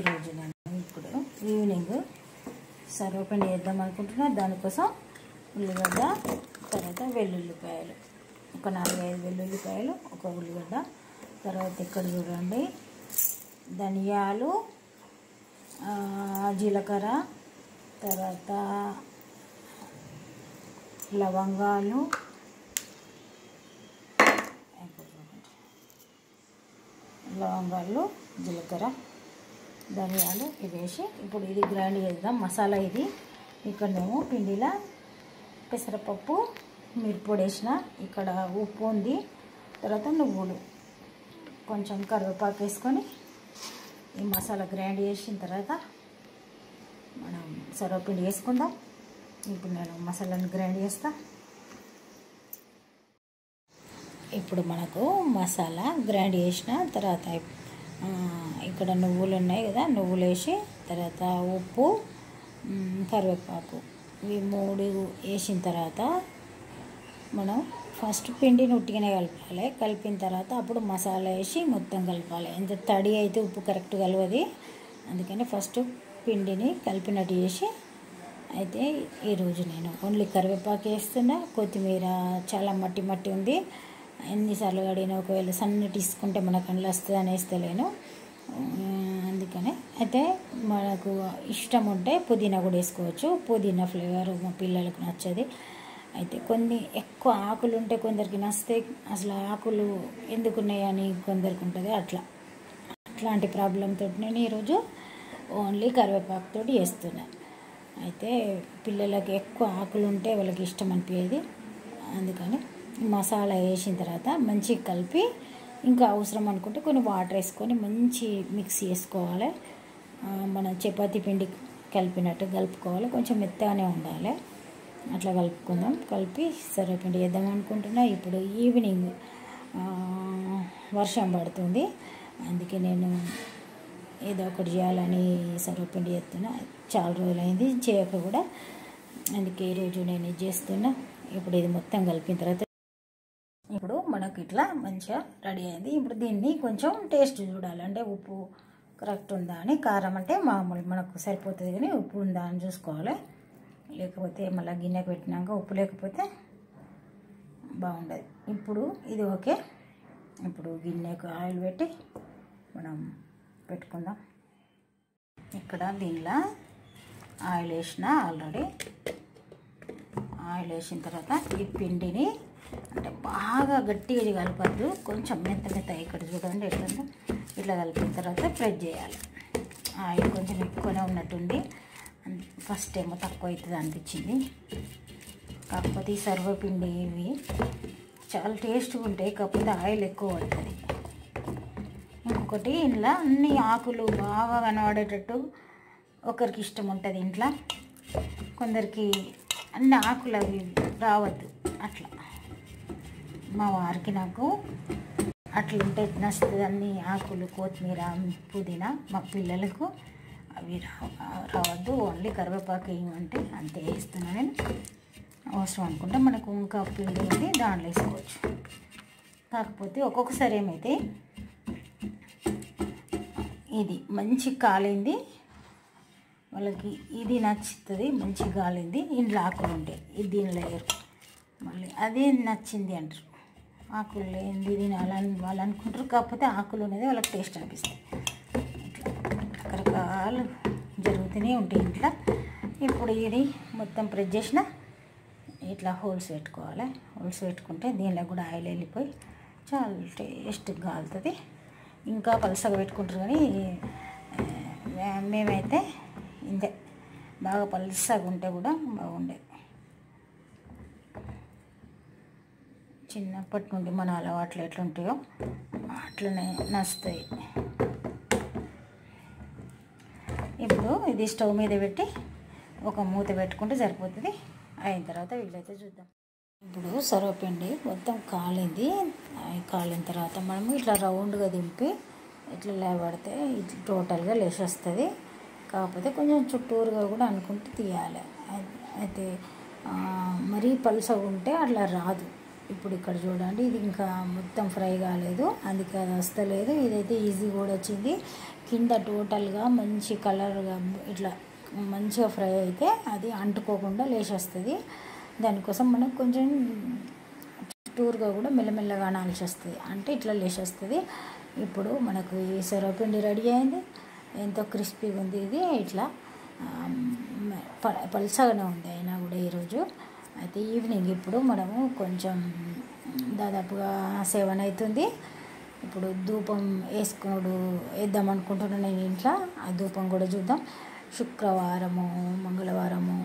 ఈరోజు నేను ఇప్పుడు ఈవినింగ్ సర్వపిండి చేద్దాం అనుకుంటున్నా. దానికోసం ఉల్లిగడ్డ, తర్వాత వెల్లుల్లిపాయలు, ఒక 4-5 వెల్లుల్లిపాయలు, ఒక ఉల్లిగడ్డ, తర్వాత ఇక్కడ చూడండి ధనియాలు, జీలకర్ర, తర్వాత లవంగాలు, జీలకర్ర, ధనియాలు ఇవి వేసి ఇప్పుడు ఇది గ్రైండ్ చేద్దాం. మసాలా ఇది. ఇక్కడనేమో పిండిలో పెసరపప్పు, మిరప్పొడి వేసిన, ఇక్కడ ఉప్పు ఉంది, తర్వాత నువ్వులు, కొంచెం కరివేపాకు వేసుకొని ఈ మసాలా గ్రైండ్ చేసిన తర్వాత మనం సర్వపిండి వేసుకుందాం. ఇప్పుడు నేను మసాలాని గ్రైండ్ చేస్తా. ఇప్పుడు మనకు మసాలా గ్రైండ్ చేసిన తర్వాత ఇక్కడ నువ్వులు ఉన్నాయి కదా, నువ్వులు వేసి తర్వాత ఉప్పు, కరివేపాకు ఇవి 3 వేసిన తర్వాత మనం ఫస్ట్ పిండిని ఉట్టిగానే కలపాలి. కలిపిన తర్వాత అప్పుడు మసాలా వేసి మొత్తం కలపాలి. ఎంత తడి అయితే ఉప్పు కరెక్ట్ కలవది, అందుకని ఫస్ట్ పిండిని కలిపినట్టు చేసి. అయితే ఈరోజు నేను ఓన్లీ కరివేపాకు వేస్తున్నా. కొత్తిమీర చాలా మట్టి మట్టి ఉంది, ఎన్నిసార్లు కడిగినా ఒకవేళ సన్న తీసుకుంటే మనకు అందులో వస్తుంది అని వేస్తలేను, అందుకనే. అయితే మనకు ఇష్టం ఉంటే పుదీనా కూడా వేసుకోవచ్చు. పుదీనా ఫ్లేవర్ మా పిల్లలకు నచ్చది. అయితే కొన్ని ఎక్కువ ఆకులు ఉంటే కొందరికి నచ్చితే అసలు ఆకులు ఎందుకున్నాయని కొందరికి ఉంటుంది. అట్లాంటి ప్రాబ్లంతో నేను ఈరోజు ఓన్లీ కరివేపాకుతో చేస్తున్నా. అయితే పిల్లలకి ఎక్కువ ఆకులు ఉంటే వాళ్ళకి ఇష్టం అనిపించేది, అందుకని మసాలా వేసిన తర్వాత మంచిగా కలిపి ఇంకా అవసరం అనుకుంటే కొన్ని వాటర్ వేసుకొని మంచి మిక్స్ చేసుకోవాలి. మన చపాతీ పిండి కలిపినట్టు కలుపుకోవాలి. కొంచెం మెత్తగానే ఉండాలి, అట్లా కలుపుకుందాం. కలిపి సర్వపిండి చేద్దాం అనుకుంటున్నా. ఇప్పుడు ఈవినింగ్ వర్షం పడుతుంది, అందుకే నేను ఏదో ఒకటి చేయాలని సర్వపిండి చేస్తున్నా. చాలా రోజులైంది చేయక కూడా, అందుకే ఈరోజు నేను ఇది చేస్తున్నా. ఇప్పుడు ఇది మొత్తం కలిపిన తర్వాత ఇప్పుడు మనకు ఇట్లా మంచిగా రెడీ అయింది. ఇప్పుడు దీన్ని కొంచెం టేస్ట్ చూడాలి, అంటే ఉప్పు కరెక్ట్ ఉందా అని. కారం అంటే మామూలు మనకు సరిపోతుంది, కానీ ఉప్పు ఉందా అని చూసుకోవాలి. లేకపోతే మళ్ళీ గిన్నె పెట్టినాక ఉప్పు లేకపోతే బాగుండదు. ఇప్పుడు ఇది ఓకే. ఇప్పుడు గిన్నెకు ఆయిల్ పెట్టి మనం పెట్టుకుందాం. ఇక్కడ దీనిలో ఆయిల్ వేసిన ఆల్రెడీ. ఆయిల్ వేసిన తర్వాత ఈ పిండిని అంటే బాగా గట్టిగా కలపద్దు, కొంచెం మెత్త ఇక్కడ చూడండి ఎట్లా ఇట్లా కలిపిన తర్వాత ప్రెస్ చేయాలి. ఆయిల్ కొంచెం ఎక్కువనే ఉన్నట్టుంది, ఫస్ట్ ఏమో తక్కువ అవుతుంది అనిపించింది. కాకపోతే ఈ సర్వపిండి ఇవి చాలా టేస్ట్గా ఉంటాయి, కాకపోతే ఆయిల్ ఎక్కువ పడుతుంది. ఇంకొకటి ఇంట్లో అన్ని ఆకులు బాగా కనబడేటట్టు ఒకరికి ఇష్టం ఉంటుంది ఇంట్లో, కొందరికి అన్ని ఆకులు అవి రావద్దు. అట్లా మా వారికి నాకు అట్లుంటే నచ్చుతుంది. అన్ని ఆకులు, కొత్తిమీర, పుదీనా. మా పిల్లలకు అవి రావద్దు, ఓన్లీ కరివేపాకు వేయమంటే అంతే వేస్తున్నాను నేను. అవసరం అనుకుంటే మనకు ఇంకా పిండి ఉంది దాంట్లో వేసుకోవచ్చు. కాకపోతే ఒక్కొక్కసారి ఏమైతే ఇది మంచి కాలింది వాళ్ళకి, ఇది నచ్చుతుంది, మంచి కాలింది, ఇంట్లో ఆకులు ఉంటాయి, ఇది దీనిలో వేయరు. మళ్ళీ అదే నచ్చింది అంటారు, ఆకులు లేనిది తినాలని వాళ్ళు అనుకుంటారు. కాకపోతే ఆకులు అనేది వాళ్ళకి టేస్ట్ అనిపిస్తుంది. ఇట్లా రకరకాలు జరుగుతూనే ఉంటాయి ఇంట్లో. ఇప్పుడు ఇది మొత్తం ప్రెస్ చేసిన ఇట్లా హోల్స్ పెట్టుకోవాలి. హోల్స్ పెట్టుకుంటే దీనిలో కూడా ఆయిల్ వెళ్ళిపోయి చాలా టేస్ట్గా కాలుతుంది. ఇంకా పలసగా పెట్టుకుంటారు, కానీ మేమైతే ఇంతే బాగా పలసగా ఉంటే కూడా బాగుండేది. చిన్నప్పటి నుండి మన అలవాట్లు ఎట్లుంటాయో అట్లనే నచ్చుతాయి. ఇప్పుడు ఇది స్టవ్ మీద పెట్టి ఒక మూత పెట్టుకుంటే సరిపోతుంది. అయిన తర్వాత వీళ్ళైతే చూద్దాం. ఇప్పుడు సర్వపిండి మొత్తం కాలింది. కాలిన తర్వాత మనము ఇట్లా రౌండ్గా దింపి ఇట్లా లేవడితే ఇట్లా టోటల్గా లేచేస్తుంది. కాకపోతే కొంచెం చుట్టూరుగా కూడా అనుకుంటూ తీయాలి. అయితే మరీ పలుసగా ఉంటే అట్లా రాదు. ఇప్పుడు ఇక్కడ చూడండి, ఇది ఇంకా మొత్తం ఫ్రై కాలేదు, అందుకే అది వస్తలేదు. ఇదైతే ఈజీ కూడా వచ్చింది. కింద టోటల్గా మంచి కలర్గా ఇట్లా మంచిగా ఫ్రై అయితే అది అంటుకోకుండా లేచేస్తుంది. దానికోసం మనం కొంచెం చుట్టూరుగా కూడా మెల్లమెల్లగా అనాల్సి వస్తుంది, అంటే ఇట్లా లేచేస్తుంది. ఇప్పుడు మనకు ఈ సర్వపిండి రెడీ అయింది. ఎంతో క్రిస్పీగా ఉంది. ఇది ఇట్లా పల్చగానే ఉంది అయినా కూడా ఈరోజు. అయితే ఈవినింగ్ ఇప్పుడు మనము కొంచెం దాదాపుగా 7 అవుతుంది. ఇప్పుడు ధూపం వేద్దాం అనుకుంటున్నాను నేను ఇంట్లో. ఆ ధూపం కూడా చూద్దాం. శుక్రవారము, మంగళవారము,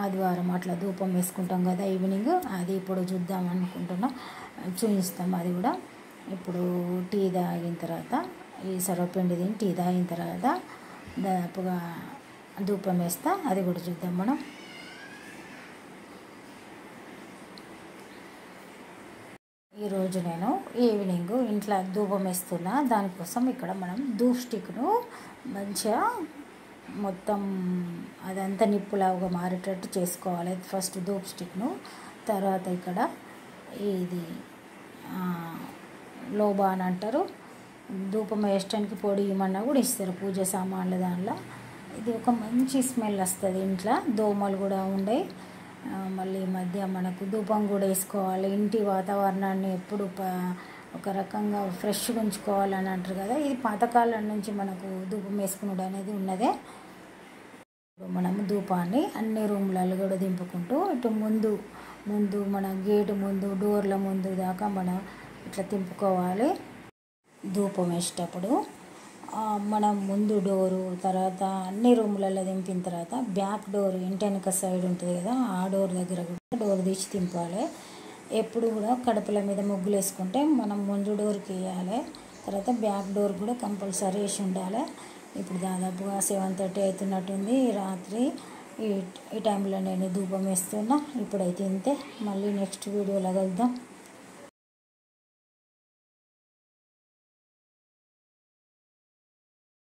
ఆదివారం అట్లా ధూపం వేసుకుంటాం కదా ఈవినింగ్, అది ఇప్పుడు చూద్దాం అనుకుంటున్నాం, చూపిస్తాం అది కూడా. ఇప్పుడు టీ తాగిన తర్వాత, ఈ సర్వపిండి తిని టీ తాగిన తర్వాత దాదాపుగా ధూపం వేస్తా, అది కూడా చూద్దాం మనం. ఈరోజు నేను ఈవినింగ్ ఇంట్లో ధూపం వేస్తున్నా. దానికోసం ఇక్కడ మనం ధూప్ స్టిక్ను మంచిగా మొత్తం అదంతా నిప్పులాగా మారేటట్టు చేసుకోవాలి. ఫస్ట్ ధూప్ స్టిక్ను, తర్వాత ఇక్కడ ఇది లోబా అని అంటారు, ధూపం వేయడానికి పొడి ఇమన్నా కూడా ఇస్తారు పూజ సామాన్లు దానిలో. ఇది ఒక మంచి స్మెల్ వస్తుంది. ఇంట్లో దోమలు కూడా ఉండే. మళ్ళీ ఈ మధ్య మనకు ధూపం కూడా వేసుకోవాలి, ఇంటి వాతావరణాన్ని ఎప్పుడు ఒక రకంగా ఫ్రెష్గా ఉంచుకోవాలని అంటారు కదా. ఇది పాతకాలం నుంచి మనకు ధూపం వేసుకున్నాడు అనేది ఉన్నదే. మనము ధూపాన్ని అన్ని రూమ్లలో కూడా దింపుకుంటూ ఇటు ముందు మన గేటు ముందు, డోర్ల ముందు దాకా మనం ఇట్లా తింపుకోవాలి. ధూపం వేసేటప్పుడు మనం ముందు డోరు, తర్వాత అన్ని రూములలో దింపిన తర్వాత బ్యాక్ డోర్ ఇంటి వెనక సైడ్ ఉంటుంది కదా, ఆ డోర్ దగ్గర కూడా డోర్ తీసి తింపాలి. ఎప్పుడు కూడా కడపల మీద ముగ్గులు వేసుకుంటే మనం ముందు డోర్కి వేయాలి, తర్వాత బ్యాక్ డోర్ కూడా కంపల్సరీ వేసి ఉండాలి. ఇప్పుడు దాదాపుగా 7:30 అవుతున్నట్టుంది రాత్రి. ఈ టైంలో నేను ధూపం వేస్తున్నా. ఇప్పుడైతే ఇంతే. మళ్ళీ నెక్స్ట్ వీడియోలో కలుద్దాం.